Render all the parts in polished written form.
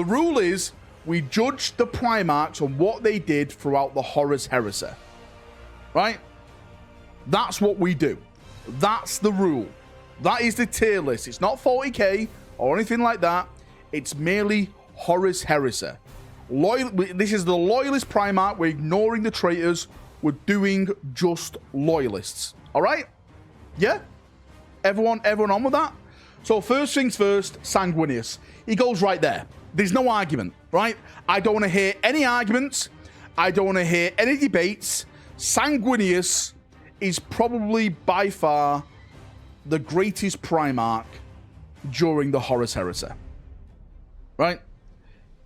The rule is we judge the Primarchs on what they did throughout the Horus Heresy. Right? That's what we do. That's the rule. That is the tier list. It's not 40k or anything like that. It's merely Horus Heresy. This is the Loyalist Primarch. We're ignoring the traitors. We're doing just Loyalists. All right? Yeah? Everyone on with that? So first things first, Sanguinius. He goes right there. There's no argument, right? I don't want to hear any arguments. I don't want to hear any debates. Sanguinius is probably by far the greatest Primarch during the Horus Heresy. Right?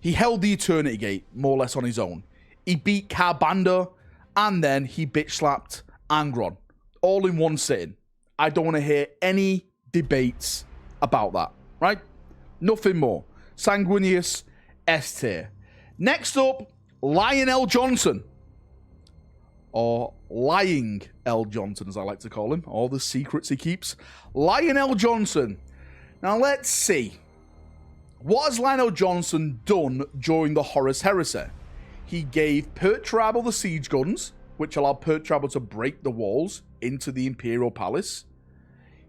He held the Eternity Gate, more or less on his own. He beat Carbanda, and then he bitch-slapped Angron. All in one sitting. I don't want to hear any debates about that. Right? Nothing more. Sanguinius, S tier. Next up, Lionel Johnson. Or Lying L. Johnson, as I like to call him. All the secrets he keeps. Lionel Johnson. Now, let's see. What has Lionel Johnson done during the Horus Heresy? He gave Pertrabble the siege guns, which allowed Pertrabble to break the walls into the Imperial Palace.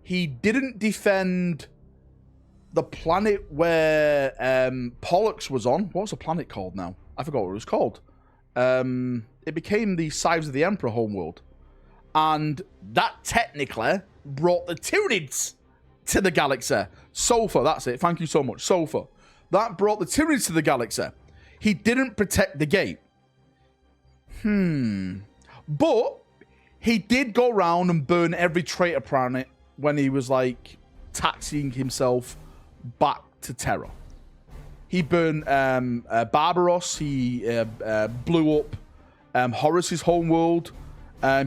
He didn't defend the planet where Pollux was on. What was the planet called now? I forgot what it was called. It became the Sives of the Emperor homeworld. And that technically brought the Tyranids to the galaxy. Sofa, that's it. Thank you so much. Sofa. That brought the Tyranids to the galaxy. He didn't protect the gate. But he did go around and burn every traitor planet when he was like taxiing himself back to Terra. He burned Barbaros. He blew up Horus's homeworld.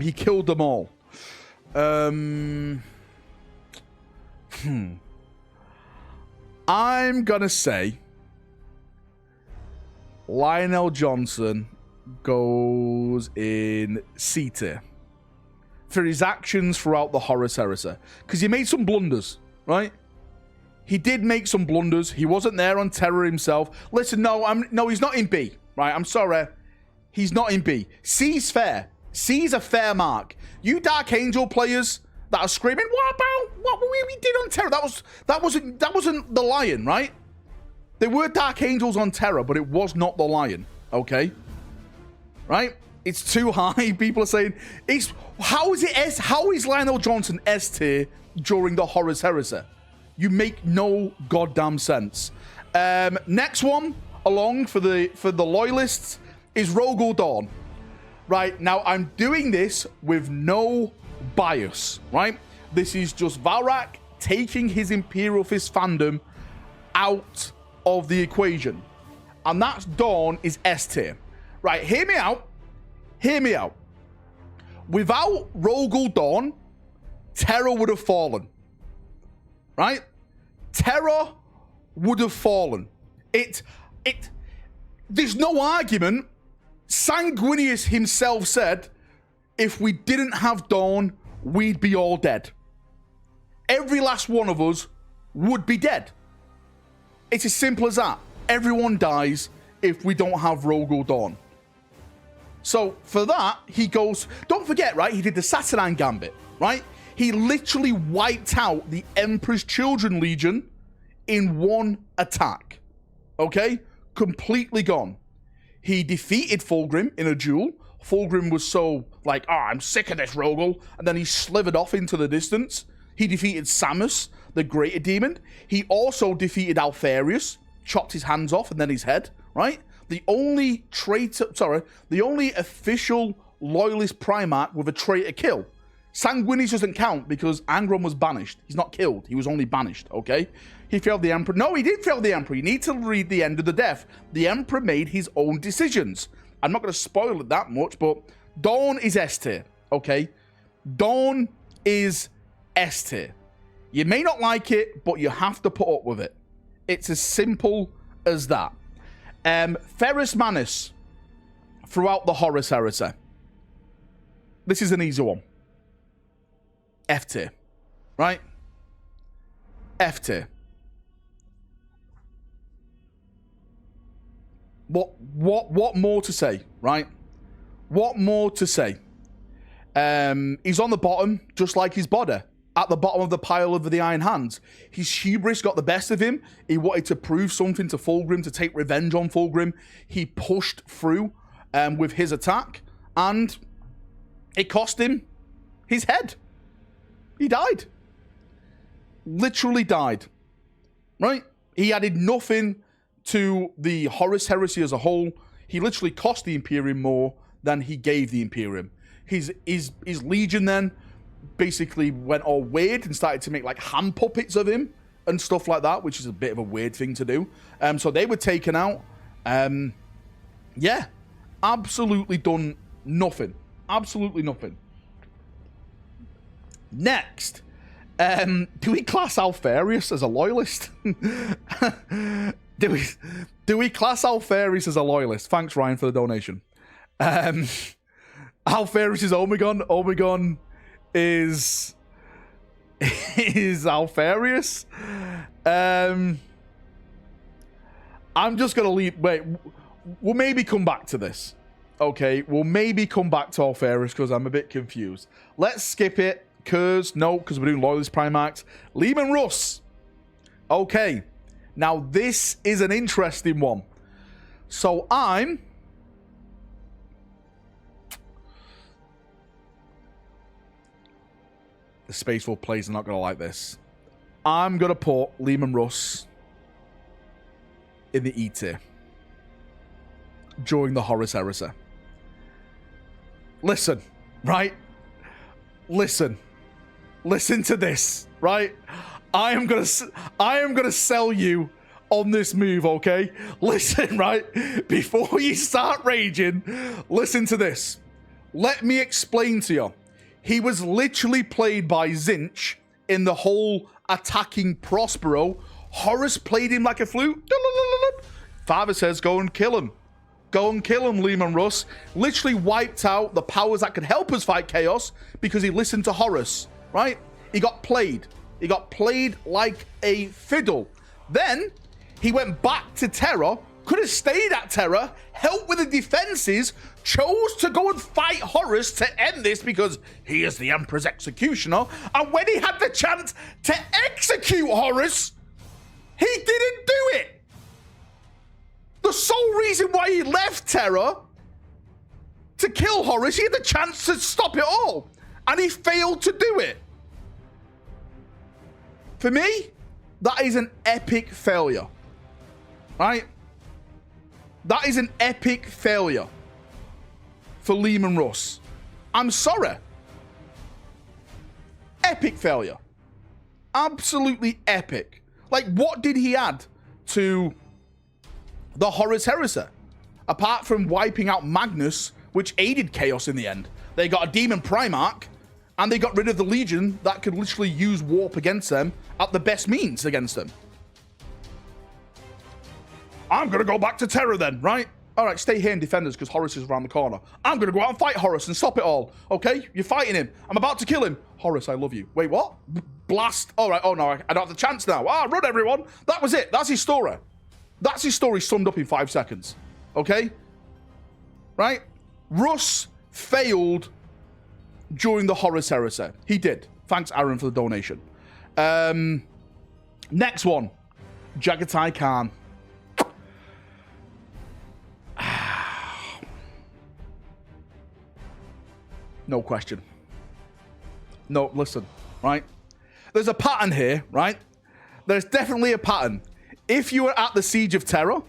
He killed them all. I'm gonna say Lionel Johnson goes in C tier for his actions throughout the Horus Heresy, because he made some blunders, right? He did make some blunders. He wasn't there on Terror himself. Listen, no, he's not in B, right? I'm sorry, he's not in B. C's fair. C's a fair mark. You Dark Angel players that are screaming, what about what we did on Terror? That wasn't the Lion, right? There were Dark Angels on Terror, but it was not the Lion. Okay, right? It's too high. People are saying how is Lionel Johnson S tier during the Horus Heresy? You make no goddamn sense. Next one along for the Loyalists is Rogal Dorn. Right, now I'm doing this with no bias, right? This is just Valrak taking his Imperial Fist fandom out of the equation. And that's Dorn is S tier. Right, hear me out. Hear me out. Without Rogal Dorn, Terror would have fallen. Right? Terror would have fallen. There's no argument. Sanguinius himself said, if we didn't have Dorn, we'd be all dead. Every last one of us would be dead. It's as simple as that. Everyone dies if we don't have Rogal Dorn. So for that, he goes, don't forget, right? He did the Saturnine Gambit, right? He literally wiped out the Emperor's Children Legion in one attack. Okay? Completely gone. He defeated Fulgrim in a duel. Fulgrim was so like, I'm sick of this, Rogal. And then he slithered off into the distance. He defeated Samus, the Greater Demon. He also defeated Alpharius, chopped his hands off and then his head, right? The only official Loyalist Primarch with a traitor kill. Sanguinius doesn't count because Angron was banished. He's not killed. He was only banished, okay? He failed the Emperor. No, he did fail the Emperor. You need to read the end of the death. The Emperor made his own decisions. I'm not going to spoil it that much, but Dawn is S tier, okay? Dawn is S tier. You may not like it, but you have to put up with it. It's as simple as that. Ferrus Manus throughout the Horus Heresy. This is an easy one. F tier, right? F tier. What more to say, right? What more to say? He's on the bottom, just like his body. At the bottom of the pile of the Iron Hands. His hubris got the best of him. He wanted to prove something to Fulgrim, to take revenge on Fulgrim. He pushed through with his attack, and it cost him his head. He died. Literally died. Right? He added nothing to the Horus Heresy as a whole. He literally cost the Imperium more than he gave the Imperium. His Legion then basically went all weird and started to make like hand puppets of him and stuff like that, which is a bit of a weird thing to do. So they were taken out. Yeah, absolutely done nothing. Absolutely nothing. Next, do we class Alpharius as a loyalist? do we class Alpharius as a loyalist? Thanks, Ryan, for the donation. Alpharius is Omegon. Omegon is Alpharius. I'm just gonna leave. Wait, we'll maybe come back to this. Okay, we'll maybe come back to Alpharius because I'm a bit confused. Let's skip it. Because we're doing Loyalists Primarchs. Lehman Russ. Okay, now this is an interesting one. So the Spaceful players are not going to like this. I'm going to put Lehman Russ in the E tier during the Horus Heresy. Listen, right? Listen to this, right? I am gonna sell you on this move, okay? Listen, right? Before you start raging, listen to this. Let me explain to you. He was literally played by Zinch in the whole attacking Prospero. Horus played him like a flute. Father says, go and kill him. Go and kill him, Lehman Russ. Literally wiped out the powers that could help us fight Chaos because he listened to Horus, right? He got played. He got played like a fiddle. Then he went back to Terra, could have stayed at Terra, helped with the defenses, chose to go and fight Horus to end this because he is the Emperor's executioner. And when he had the chance to execute Horus, he didn't do it. The sole reason why he left Terra to kill Horus, he had the chance to stop it all, and he failed to do it. For me, that is an epic failure, right? That is an epic failure for Lehman Russ. I'm sorry. Epic failure. Absolutely epic. Like, what did he add to the Horus Heresy? Apart from wiping out Magnus, which aided Chaos in the end. They got a Demon Primarch, and they got rid of the Legion that could literally use Warp against them at the best means against them. I'm going to go back to Terra then, right? All right, stay here and defend us because Horus is around the corner. I'm going to go out and fight Horus and stop it all, okay? You're fighting him. I'm about to kill him. Horus, I love you. Wait, what? Blast. All right, oh no, I don't have the chance now. Run everyone. That was it. That's his story. That's his story summed up in 5 seconds, okay? Right? Russ failed during the Horus Heresy. He did. Thanks, Aaron, for the donation. Next one. Jagatai Khan. No question. No, listen, right? There's a pattern here, right? There's definitely a pattern. If you were at the Siege of Terror,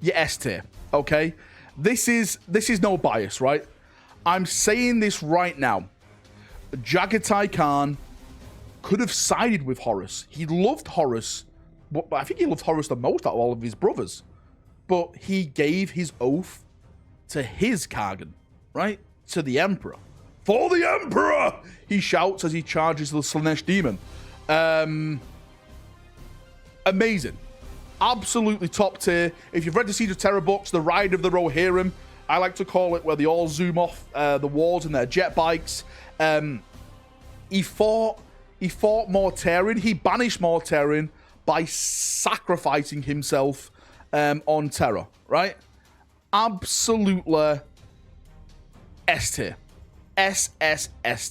you're S tier, okay? This is no bias, right? I'm saying this right now. Jagatai Khan could have sided with Horus. He loved Horus, but I think he loved Horus the most out of all of his brothers. But he gave his oath to his Kargan, right? To the Emperor. For the Emperor! He shouts as he charges the Slanesh Demon. Amazing. Absolutely top tier. If you've read the Siege of Terror books, the Ride of the Rohirrim, I like to call it, where they all zoom off the walls in their jet bikes. He fought Mortarion. He banished Mortarion by sacrificing himself on Terra, right? absolutely S tier. S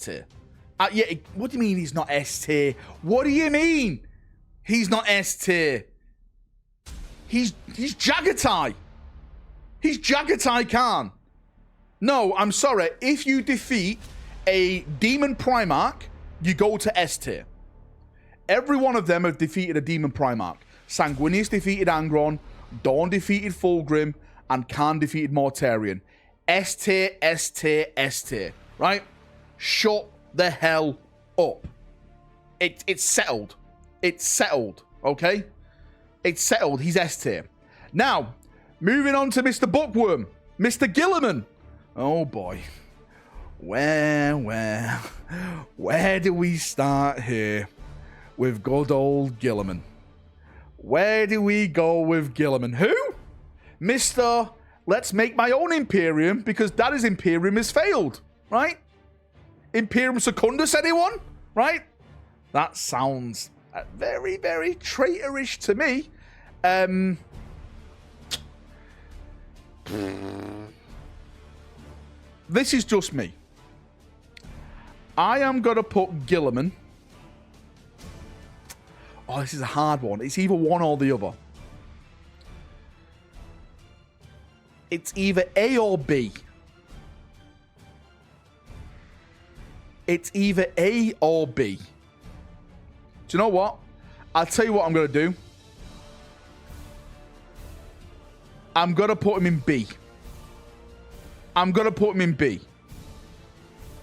tier. Yeah, what do you mean he's not S tier? What do you mean he's not S tier? He's Jagatai. He's Jagatai Khan. No, I'm sorry. If you defeat a demon Primarch, you go to S tier. Every one of them have defeated a demon Primarch. Sanguinius defeated Angron, Dorn defeated Fulgrim, and Khan defeated Mortarion. S tier, S tier, S tier. Right? Shut the hell up. It's settled. It's settled. Okay? It's settled. He's S tier. Now, moving on to Mr. Bookworm. Mr. Guilliman. Oh boy. Where do we start here with good old Guilliman? Where do we go with Guilliman? Who? Mr. Let's make my own Imperium because Daddy's Imperium has failed, right? Imperium Secundus, anyone? Right? That sounds very, very traitorish to me. This is just me. I am going to put Guilliman. Oh, this is a hard one. It's either one or the other. It's either A or B. It's either A or B. Do you know what? I'll tell you what I'm going to do. I'm going to put him in B. I'm going to put him in B.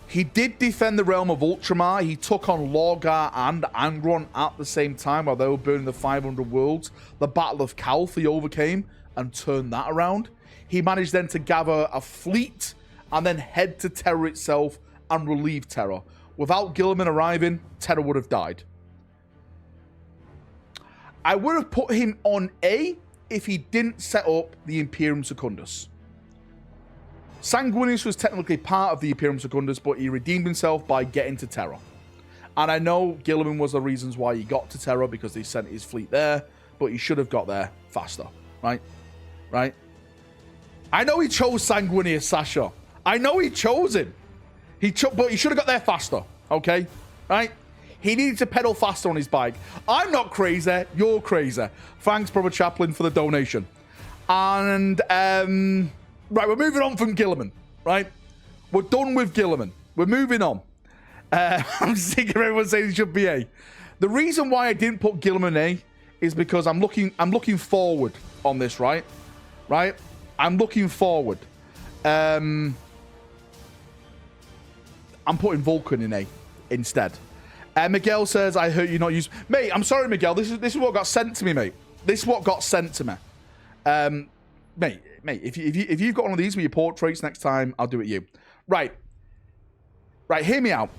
He did defend the realm of Ultramar. He took on Lorgar and Angron at the same time while they were burning the 500 worlds. The Battle of Calth he overcame and turned that around. He managed then to gather a fleet and then head to Terra itself and relieve Terra. Without Guilliman arriving, Terra would have died. I would have put him on A if he didn't set up the Imperium Secundus. Sanguinius was technically part of the Imperium Secundus, but he redeemed himself by getting to Terra. And I know Guilliman was the reasons why he got to Terra, because they sent his fleet there, but he should have got there faster, right? Right? I know he chose Sanguinius, Sasha. I know he chose him. But he should have got there faster, okay? Right? He needed to pedal faster on his bike. I'm not crazy. You're crazy. Thanks, Brother Chaplain, for the donation. And, right, we're moving on from Guilliman, right? We're done with Guilliman. We're moving on. I'm sick of everyone saying he should be A. The reason why I didn't put Guilliman A is because I'm looking forward on this, right? Right? I'm looking forward. I'm putting Vulkan in A instead. Miguel says, I heard you not use... Mate, I'm sorry, Miguel. This is what got sent to me, mate. This is what got sent to me. Mate, if you've got one of these with your portraits next time, I'll do it you. Right, hear me out.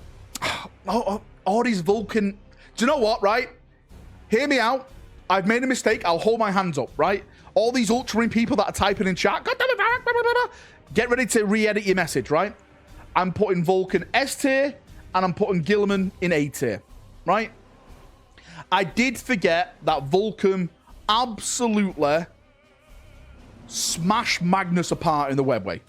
All these Vulkan... Do you know what, right? Hear me out. I've made a mistake. I'll hold my hands up, right? All these Ultramarine people that are typing in chat, get ready to re-edit your message, right? I'm putting Vulkan S tier, and I'm putting Guilliman in A tier, right? I did forget that Vulkan absolutely smashed Magnus apart in the webway.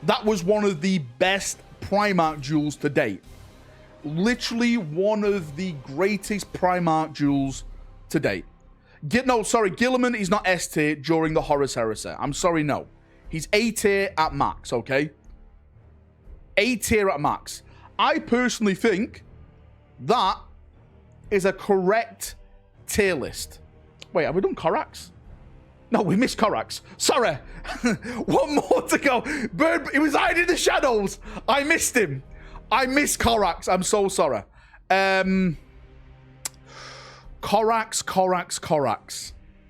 That was one of the best Primarch duels to date. Literally one of the greatest Primarch duels to date. Guilliman is not S tier during the Horus Heresy. I'm sorry, no. He's A tier at max, okay? A tier at max. I personally think that is a correct tier list. Wait, have we done Corax? No, we missed Corax. Sorry. One more to go. Bird, he was hiding in the shadows. I missed him. I missed Corax. I'm so sorry. Corax.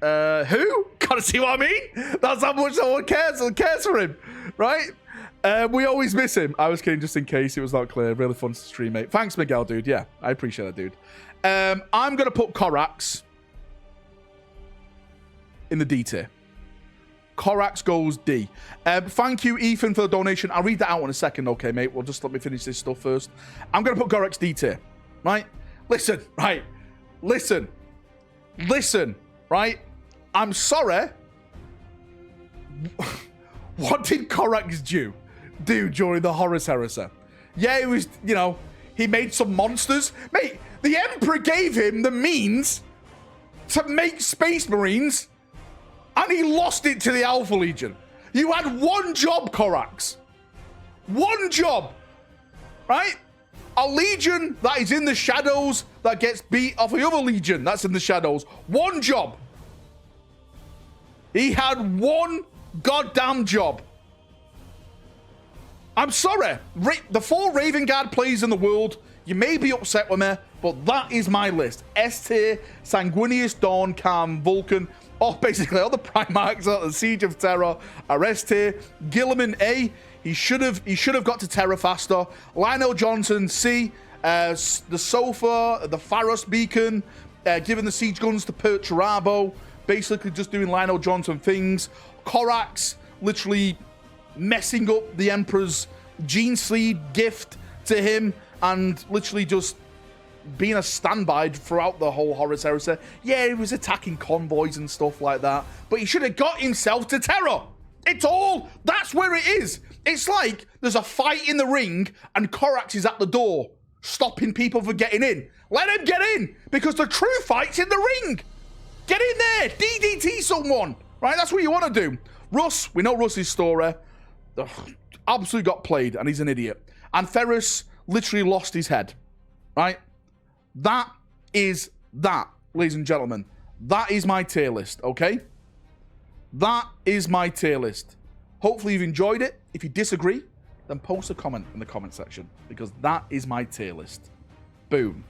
Who? Gotta see what I mean? That's how much someone cares for him, right? We always miss him. I was kidding just in case it was not clear. Really fun to stream, mate. Thanks, Miguel, dude. Yeah, I appreciate that, dude. I'm gonna put Corax in the D tier. Corax goes D. Thank you, Ethan, for the donation. I'll read that out in a second, okay, mate? Well, just let me finish this stuff first. I'm gonna put Corax D tier, right? Listen, right. listen, right? I'm sorry. What did Corax do during the Horus Heresy? Yeah, it was, you know, he made some monsters. Mate, the Emperor gave him the means to make Space Marines, and he lost it to the Alpha Legion. You had one job, Corax. One job, right? A legion that is in the shadows that gets beat off the other legion that's in the shadows. One job. He had one goddamn job. I'm sorry. The 4 Raven Guard players in the world, you may be upset with me, but that is my list. S tier, Sanguinius, Dorn, Khan, Vulkan. Oh, basically all the Primarchs at the Siege of Terror are S tier. Guilliman, A. He should have got to Terra faster. Lionel Johnson, C. The Sofa, the Ferrus Beacon, giving the siege guns to Perch Rabo, basically just doing Lionel Johnson things. Corax, literally messing up the Emperor's gene seed gift to him, and literally just being a standby throughout the whole Horus Heresy. Yeah, he was attacking convoys and stuff like that, but he should have got himself to Terra. That's where it is. It's like there's a fight in the ring and Corax is at the door stopping people from getting in. Let him get in, because the true fight's in the ring. Get in there, DDT someone, right? That's what you want to do. Russ, we know Russ's story. Ugh, absolutely got played and he's an idiot. And Ferrus literally lost his head, right? That is that, ladies and gentlemen. That is my tier list, okay? That is my tier list. Hopefully you've enjoyed it. If you disagree, then post a comment in the comment section, because that is my tier list. Boom.